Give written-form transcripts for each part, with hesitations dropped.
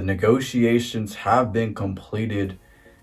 The negotiations have been completed.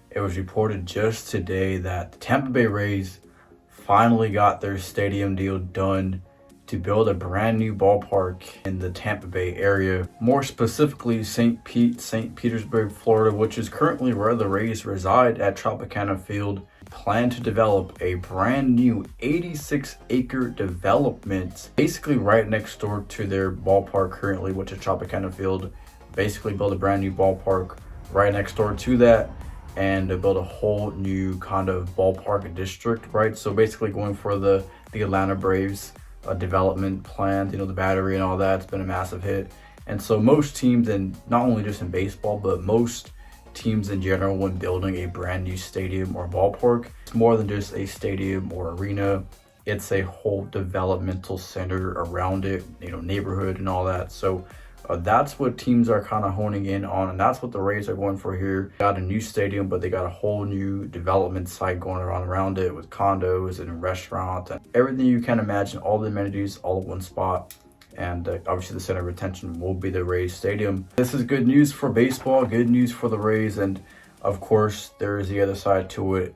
It was reported just today that the Tampa Bay Rays finally got their stadium deal done to build a brand new ballpark in the Tampa Bay area, more specifically St. Petersburg, Florida, which is currently where the Rays reside at Tropicana Field. Plan to develop a brand new 86-acre development, basically right next door to their ballpark currently, which is Tropicana Field. Basically build a brand new ballpark right next door to that, and to build a whole new kind of ballpark district, right? So basically going for the Atlanta Braves development plan, the Battery and all that. It's been a massive hit. And so most teams, and not only just in baseball, but most teams in general, when building a brand new stadium or ballpark, it's more than just a stadium or arena. It's a whole developmental center around it, neighborhood and all that. So that's what teams are kind of honing in on, and that's what the Rays are going for here. Got a new stadium, but they got a whole new development site going around it with condos and restaurants and everything you can imagine, all the amenities all at one spot. And obviously the center of attention will be the Rays stadium. This is good news for baseball, good news for the Rays, and of course there is the other side to it.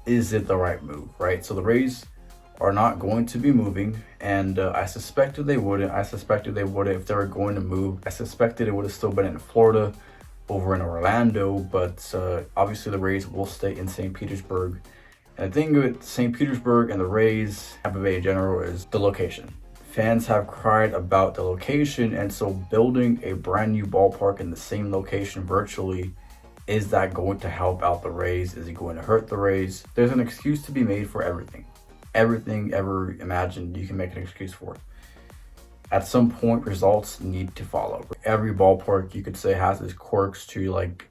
Is it the right move, right? So the Rays are not going to be moving, and I suspected they wouldn't. I suspected they would if they were going to move. I suspected it would have still been in Florida, over in Orlando, but obviously the Rays will stay in St. Petersburg. And the thing with St. Petersburg and the Rays, Tampa Bay in general, is the location. Fans have cried about the location, and so building a brand new ballpark in the same location virtually, is that going to help out the Rays? Is it going to hurt the Rays? There's an excuse to be made for everything. Everything ever imagined, you can make an excuse for. At some point, results need to follow. Every ballpark, you could say, has its quirks to like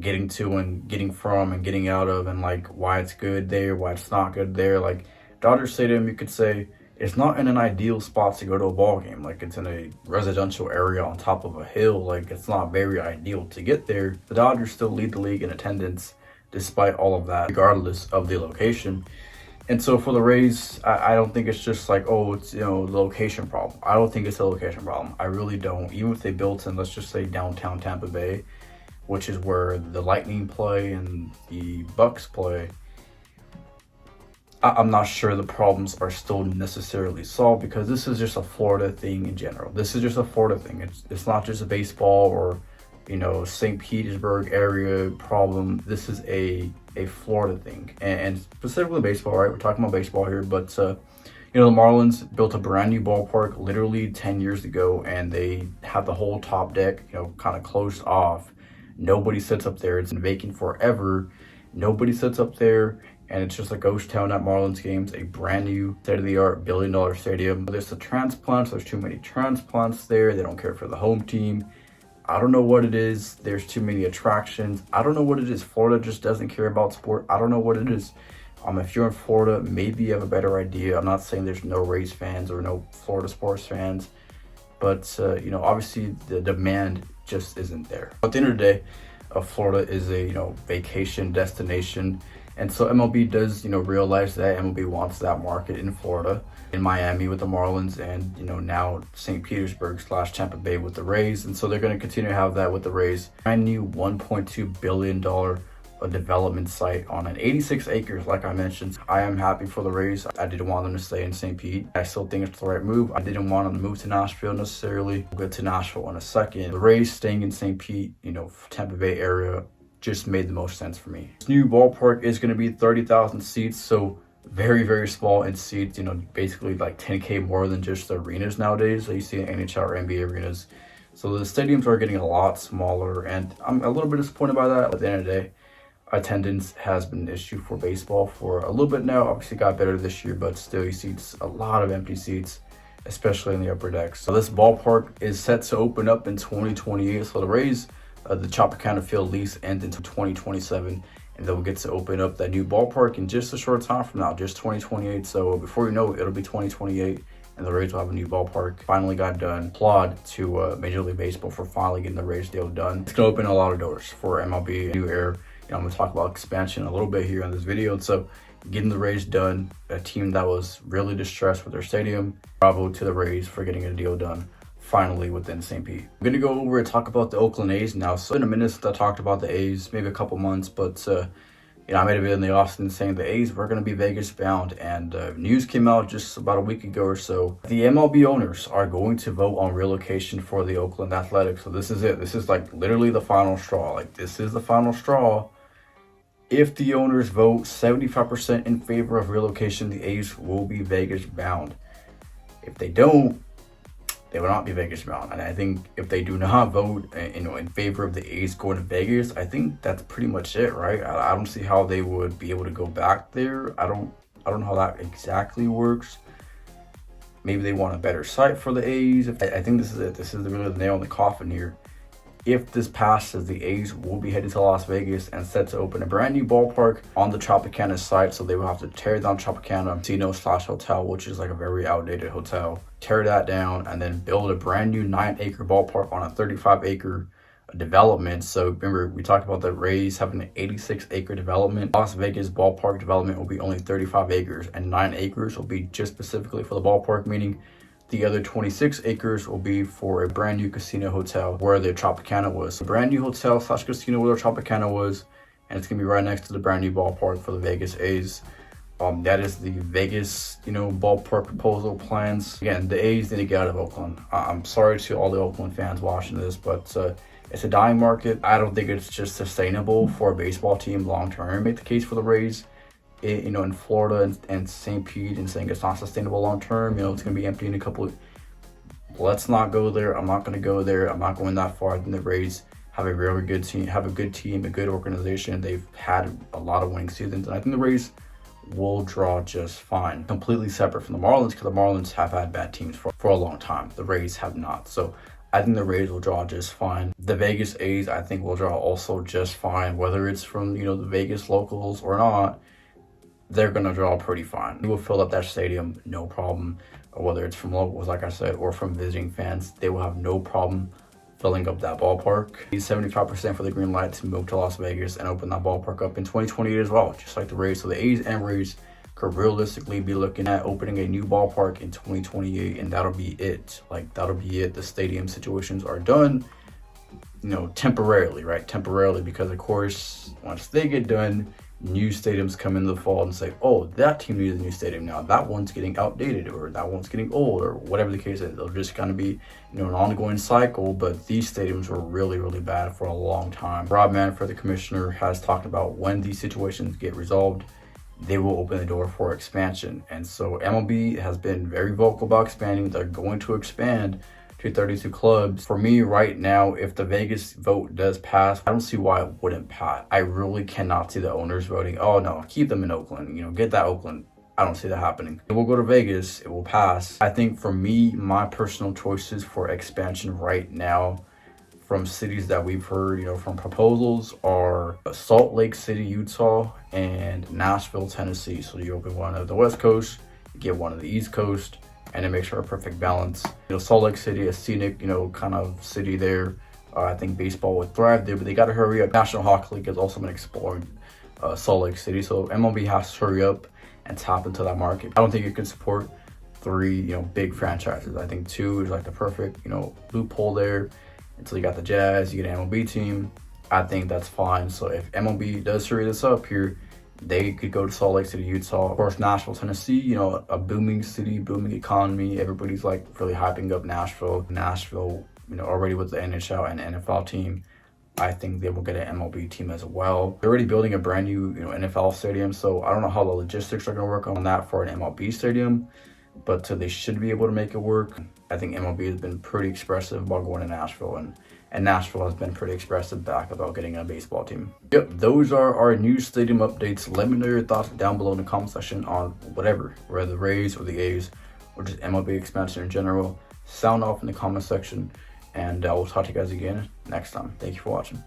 getting to and getting from and getting out of, and like why it's good there, why it's not good there. Like Dodger Stadium, you could say it's not in an ideal spot to go to a ball game. Like it's in a residential area on top of a hill. Like it's not very ideal to get there. The Dodgers still lead the league in attendance despite all of that, regardless of the location. And so for the Rays, I don't think it's just like, oh, it's, the location problem. I don't think it's a location problem. I really don't. Even if they built in, let's just say, downtown Tampa Bay, which is where the Lightning play and the Bucks play, I'm not sure the problems are still necessarily solved, because this is just a Florida thing in general. This is just a Florida thing. It's not just a baseball or, St. Petersburg area problem. This is a Florida thing, and specifically baseball, right? We're talking about baseball here, but the Marlins built a brand new ballpark literally 10 years ago, and they have the whole top deck, kind of closed off. Nobody sits up there. It's been vacant forever. Nobody sits up there, and it's just a ghost town at Marlins games. A brand new state-of-the-art billion-dollar stadium. There's the transplants. There's too many transplants there. They don't care for the home team. I don't know what it is. There's too many attractions. I don't know what it is. Florida just doesn't care about sport. I don't know what it is. If you're in Florida, maybe you have a better idea. I'm not saying there's no Rays fans or no Florida sports fans, but obviously the demand just isn't there. At the end of the day, Florida is a vacation destination, and so MLB does realize that. MLB wants that market in Florida, in Miami with the Marlins, and now St. Petersburg / Tampa Bay with the Rays, and so they're going to continue to have that with the Rays. Brand new $1.2 billion development site on an 86 acres, like I mentioned. I am happy for the Rays. I didn't want them to stay in St. Pete. I still think it's the right move. I didn't want them to move to Nashville necessarily. We'll get to Nashville in a second. The Rays staying in St. Pete, Tampa Bay area, just made the most sense for me. This new ballpark is going to be 30,000 seats, so very, very small in seats, basically like 10K more than just the arenas nowadays that you see in NHL or NBA arenas. So the stadiums are getting a lot smaller, and I'm a little bit disappointed by that. At the end of the day, attendance has been an issue for baseball for a little bit now. Obviously got better this year, but still you see a lot of empty seats, especially in the upper decks. So this ballpark is set to open up in 2028. So the Rays, the Tropicana Field lease ends in 2027, and they'll get to open up that new ballpark in just a short time from now, just 2028. So before you know it, it'll be 2028, and the Rays will have a new ballpark. Finally got done. Applaud to Major League Baseball for finally getting the Rays deal done. It's gonna open a lot of doors for MLB, new era. I'm gonna talk about expansion a little bit here in this video. And so getting the Rays done, a team that was really distressed with their stadium. Bravo to the Rays for getting a deal done finally within St. Pete. I'm going to go over and talk about the Oakland A's now. So in a minute since I talked about the A's, maybe a couple months, but I made a video in the offseason saying the A's were going to be Vegas bound, and news came out just about a week ago or so. The MLB owners are going to vote on relocation for the Oakland Athletics. So this is it. This is like literally the final straw. Like, this is the final straw. If the owners vote 75% in favor of relocation, the A's will be Vegas bound. If they don't, they will not be Vegas bound. And I think if they do not vote, in favor of the A's going to Vegas, I think that's pretty much it, right? I don't see how they would be able to go back there. I don't know how that exactly works. Maybe they want a better site for the A's. I think this is it. This is really the nail in the coffin here. If this passes, the A's will be headed to Las Vegas and set to open a brand new ballpark on the Tropicana site. So they will have to tear down Tropicana Casino/hotel, which is like a very outdated hotel. Tear that down and then build a brand new 9-acre ballpark on a 35-acre development. So remember, we talked about the Rays having an 86-acre development. Las Vegas ballpark development will be only 35 acres, and 9 acres will be just specifically for the ballpark, meaning the other 26 acres will be for a brand new casino hotel where the Tropicana was. A brand new hotel/casino where the Tropicana was, and it's gonna be right next to the brand new ballpark for the Vegas A's. That is the Vegas, ballpark proposal plans. Again, the A's need to get out of Oakland. I'm sorry to all the Oakland fans watching this, but it's a dying market. I don't think it's just sustainable for a baseball team long term. Make the case for the Rays, in Florida and St. Pete, and saying it's not sustainable long term. It's going to be empty in a couple of... Let's not go there. I'm not going to go there. I'm not going that far. I think the Rays have a very good team, a good organization. They've had a lot of winning seasons, and I think the Rays will draw just fine. Completely separate from the Marlins, because the Marlins have had bad teams for a long time. The Rays have not. So I think the Rays will draw just fine. The Vegas A's, I think, will draw also just fine, whether it's from, the Vegas locals or not. They're going to draw pretty fine. They will fill up that stadium, no problem. Whether it's from locals, like I said, or from visiting fans, they will have no problem filling up that ballpark. 75% for the green light to move to Las Vegas and open that ballpark up in 2028 as well, just like the Rays. So the A's and Rays could realistically be looking at opening a new ballpark in 2028, and that'll be it. That'll be it. The stadium situations are done, temporarily, right? Temporarily, because of course, once they get done, new stadiums come in the fall and say, oh, that team needs a new stadium now. That one's getting outdated, or that one's getting old, or whatever the case is. It'll just kind of be, an ongoing cycle. But these stadiums were really, really bad for a long time. Rob Manfred, the commissioner, has talked about when these situations get resolved, they will open the door for expansion. And so MLB has been very vocal about expanding. They're going to expand to 32 clubs. For me right now, if the Vegas vote does pass, I don't see why it wouldn't pass. I really cannot see the owners voting, oh no, keep them in Oakland, get that Oakland. I don't see that happening. It will go to Vegas, it will pass. I think for me, my personal choices for expansion right now from cities that we've heard, from proposals are Salt Lake City, Utah, and Nashville, Tennessee. So you open one of the West Coast, you get one of the East Coast, and it makes for a perfect balance. Salt Lake City, a scenic, kind of city there. I think baseball would thrive there, but they got to hurry up. National Hockey League has also been exploring Salt Lake City, so MLB has to hurry up and tap into that market. I don't think you can support 3, big franchises. I think 2 is like the perfect, loophole there. Until you got the Jazz, you get an MLB team. I think that's fine. So if MLB does hurry this up here, they could go to Salt Lake City, Utah. Of course, Nashville, Tennessee, a booming city, booming economy. Everybody's really hyping up Nashville. Nashville, already with the NHL and NFL team. I think they will get an MLB team as well. They're already building a brand new, NFL stadium. So I don't know how the logistics are going to work on that for an MLB stadium, but they should be able to make it work. I think MLB has been pretty expressive about going to Nashville, and Nashville has been pretty expressive back about getting a baseball team. Yep, those are our new stadium updates. Let me know your thoughts down below in the comment section on whether the Rays or the A's or just MLB expansion in general. Sound off in the comment section, and we'll talk to you guys again next time. Thank you for watching.